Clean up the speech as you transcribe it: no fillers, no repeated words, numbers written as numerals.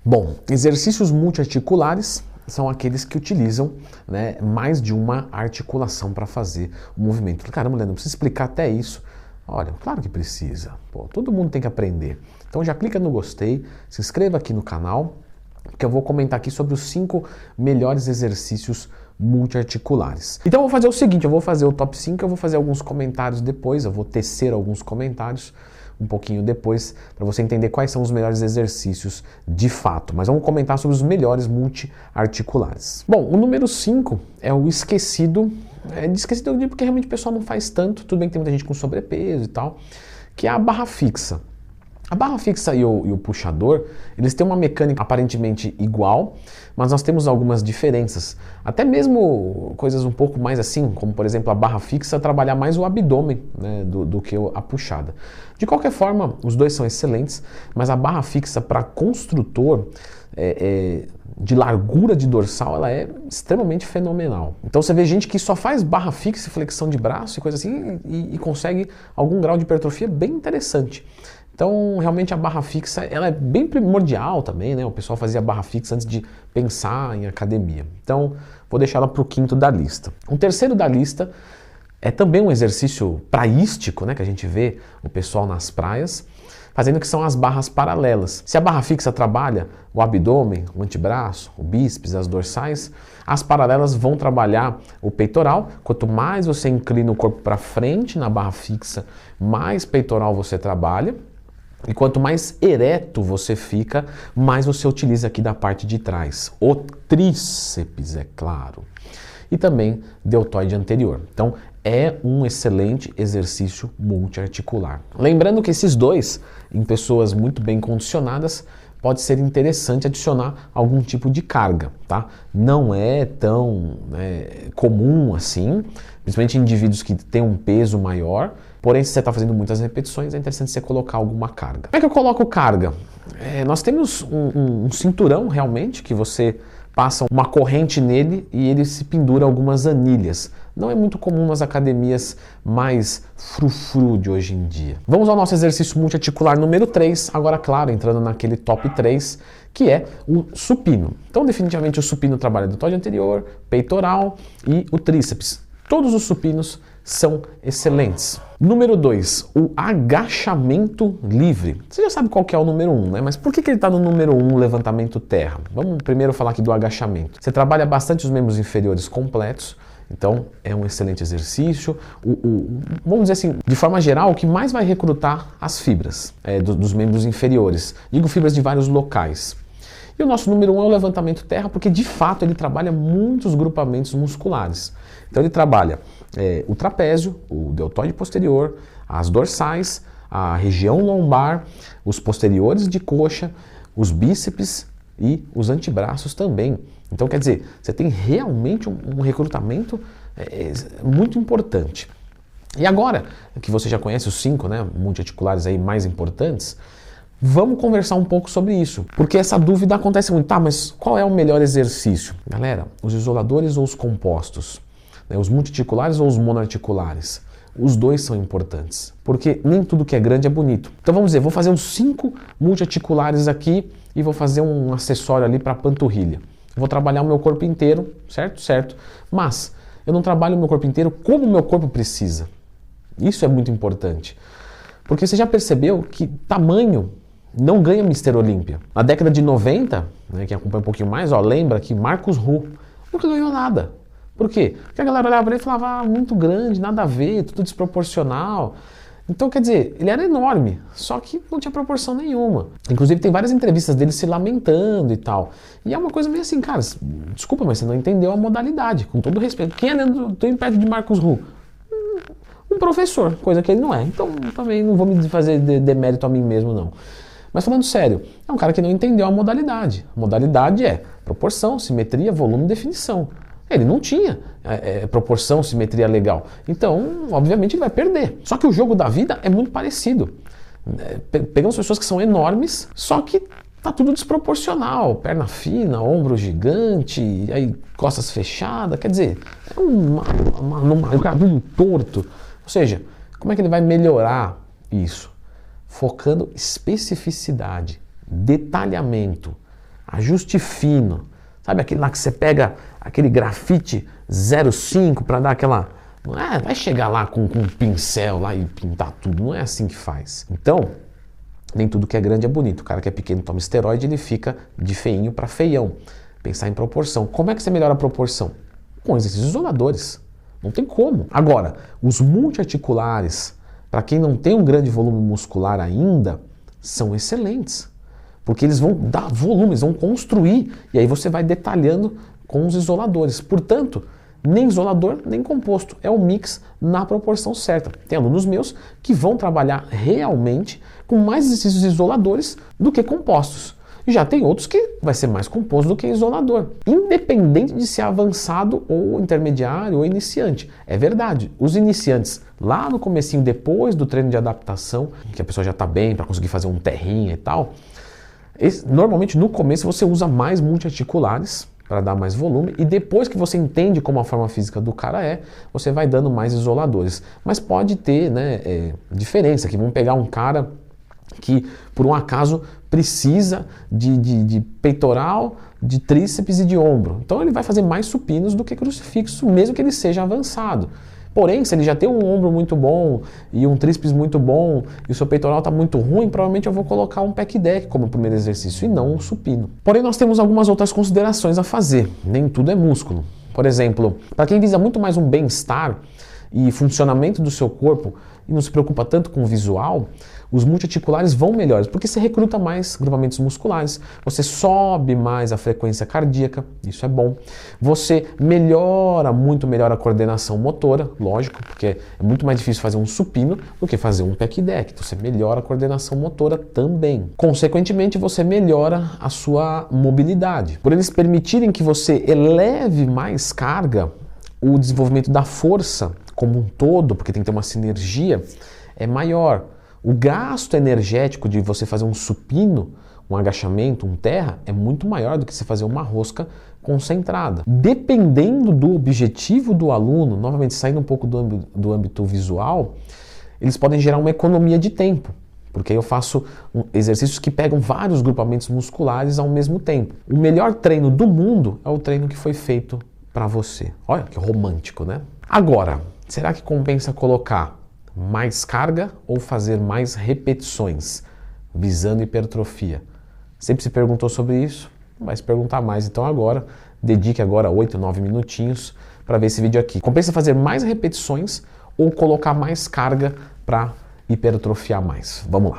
Bom, exercícios multiarticulares são aqueles que utilizam, né, mais de uma articulação para fazer o movimento. Caramba, Leandro, não precisa explicar até isso. Olha, claro que precisa. Pô, todo mundo tem que aprender. Então já clica no gostei, se inscreva aqui no canal, que eu vou comentar aqui sobre os 5 melhores exercícios multiarticulares. Então eu vou fazer o seguinte, eu vou fazer o top 5, eu vou fazer alguns comentários depois, eu vou tecer alguns comentários um pouquinho depois, para você entender quais são os melhores exercícios de fato. Mas vamos comentar sobre os melhores multiarticulares. Bom, o número 5 é o esquecido, esquecido eu digo porque realmente o pessoal não faz tanto, tudo bem que tem muita gente com sobrepeso e tal, que é a barra fixa. A barra fixa e o puxador, eles têm uma mecânica aparentemente igual, mas nós temos algumas diferenças. Até mesmo coisas um pouco mais assim, como por exemplo a barra fixa trabalhar mais o abdômen, né, do que a puxada. De qualquer forma, os dois são excelentes, mas a barra fixa para construtor de largura de dorsal, ela é extremamente fenomenal. Então você vê gente que só faz barra fixa e flexão de braço e coisa assim e consegue algum grau de hipertrofia bem interessante. Então, realmente a barra fixa, ela é bem primordial também, né? O pessoal fazia barra fixa antes de pensar em academia. Então, vou deixar ela para o 5º da lista. O 3º da lista é também um exercício praístico, né? Que a gente vê o pessoal nas praias fazendo, que são as barras paralelas. Se a barra fixa trabalha o abdômen, o antebraço, o bíceps, as dorsais, as paralelas vão trabalhar o peitoral. Quanto mais você inclina o corpo para frente na barra fixa, mais peitoral você trabalha. E quanto mais ereto você fica, mais você utiliza aqui da parte de trás. O tríceps, é claro. E também deltoide anterior. Então, é um excelente exercício multiarticular. Lembrando que esses dois, em pessoas muito bem condicionadas, pode ser interessante adicionar algum tipo de carga, tá? Não é tão comum assim, principalmente em indivíduos que têm um peso maior. Porém, se você está fazendo muitas repetições, é interessante você colocar alguma carga. Como é que eu coloco carga? Nós temos um cinturão realmente, que você passa uma corrente nele e ele se pendura algumas anilhas. Não é muito comum nas academias mais frufru de hoje em dia. Vamos ao nosso exercício multiarticular número 3, agora claro, entrando naquele top 3, que é o supino. Então definitivamente o supino trabalha o deltoide anterior, peitoral e o tríceps. Todos os supinos são excelentes. Número 2, o agachamento livre. Você já sabe qual que é o número 1, né? Mas por que ele está no número 1, levantamento terra? Vamos primeiro falar aqui do agachamento. Você trabalha bastante os membros inferiores completos, então é um excelente exercício. Vamos dizer assim, de forma geral, o que mais vai recrutar as fibras dos membros inferiores. Digo fibras de vários locais. E o nosso número 1 é o levantamento terra, porque de fato ele trabalha muitos grupamentos musculares. Então ele trabalha o trapézio, o deltoide posterior, as dorsais, a região lombar, os posteriores de coxa, os bíceps e os antebraços também. Então quer dizer, você tem realmente um recrutamento muito importante. E agora que você já conhece os 5, né, multiarticulares aí mais importantes, vamos conversar um pouco sobre isso, porque essa dúvida acontece muito. Tá, mas qual é o melhor exercício? Galera, os isoladores ou os compostos? Os multiarticulares ou os monoarticulares? Os dois são importantes, porque nem tudo que é grande é bonito. Então vamos dizer, vou fazer uns 5 multiarticulares aqui e vou fazer um acessório ali para a panturrilha. Vou trabalhar o meu corpo inteiro, certo? Certo. Mas eu não trabalho o meu corpo inteiro como o meu corpo precisa. Isso é muito importante. Porque você já percebeu que tamanho não ganha Mr. Olímpia. Na década de 90, né, quem acompanha um pouquinho mais, lembra que Marcos Ruh nunca ganhou nada. Por quê? Porque a galera olhava para ele e falava, muito grande, nada a ver, tudo desproporcional. Então, quer dizer, ele era enorme, só que não tinha proporção nenhuma. Inclusive, tem várias entrevistas dele se lamentando e tal. E é uma coisa meio assim, cara, desculpa, mas você não entendeu a modalidade, com todo respeito. Quem é dentro perto de Marcos Ruh? Um professor, coisa que ele não é. Então, também não vou me fazer demérito a mim mesmo, não. Mas falando sério, é um cara que não entendeu a modalidade. A modalidade é proporção, simetria, volume, definição. Ele não tinha proporção, simetria legal. Então, obviamente, ele vai perder. Só que o jogo da vida é muito parecido. Pegamos pessoas que são enormes, só que tá tudo desproporcional. Perna fina, ombro gigante, aí costas fechadas. Quer dizer, é um cabelo torto. Ou seja, como é que ele vai melhorar isso? Focando especificidade, detalhamento, ajuste fino. Sabe aquele lá que você pega aquele grafite 0,5 para dar aquela... Não é, vai chegar lá com um pincel lá e pintar tudo, não é assim que faz. Então, nem tudo que é grande é bonito. O cara que é pequeno toma esteroide, ele fica de feinho para feião. Pensar em proporção. Como é que você melhora a proporção? Com exercícios isoladores. Não tem como. Agora, os multiarticulares, para quem não tem um grande volume muscular ainda, são excelentes. Porque eles vão dar volume, eles vão construir, e aí você vai detalhando com os isoladores. Portanto, nem isolador, nem composto. É o mix na proporção certa. Tem alunos meus que vão trabalhar realmente com mais exercícios isoladores do que compostos. E já tem outros que vai ser mais composto do que isolador. Independente de ser avançado ou intermediário ou iniciante. É verdade, os iniciantes lá no comecinho, depois do treino de adaptação, que a pessoa já está bem para conseguir fazer um terrinha e tal, normalmente no começo você usa mais multiarticulares para dar mais volume, e depois que você entende como a forma física do cara é, você vai dando mais isoladores. Mas pode ter, né, diferença, que vamos pegar um cara que por um acaso precisa de peitoral, de tríceps e de ombro. Então ele vai fazer mais supinos do que crucifixo, mesmo que ele seja avançado. Porém, se ele já tem um ombro muito bom e um tríceps muito bom e o seu peitoral está muito ruim, provavelmente eu vou colocar um pec deck como primeiro exercício e não um supino. Porém, nós temos algumas outras considerações a fazer. Nem tudo é músculo. Por exemplo, para quem visa muito mais um bem-estar e funcionamento do seu corpo e não se preocupa tanto com o visual, os multiarticulares vão melhores, porque você recruta mais grupamentos musculares, você sobe mais a frequência cardíaca, isso é bom. Você melhora, muito melhor a coordenação motora, lógico, porque é muito mais difícil fazer um supino do que fazer um pec deck, então você melhora a coordenação motora também. Consequentemente, você melhora a sua mobilidade. Por eles permitirem que você eleve mais carga, o desenvolvimento da força como um todo, porque tem que ter uma sinergia, é maior. O gasto energético de você fazer um supino, um agachamento, um terra, é muito maior do que você fazer uma rosca concentrada. Dependendo do objetivo do aluno, novamente saindo um pouco do âmbito visual, eles podem gerar uma economia de tempo, porque eu faço exercícios que pegam vários grupamentos musculares ao mesmo tempo. O melhor treino do mundo é o treino que foi feito para você. Olha que romântico, né? Agora, será que compensa colocar mais carga ou fazer mais repetições, visando hipertrofia? Sempre se perguntou sobre isso, vai se perguntar mais. Então agora, dedique agora 8, 9 minutinhos para ver esse vídeo aqui. Compensa fazer mais repetições ou colocar mais carga para hipertrofiar mais? Vamos lá.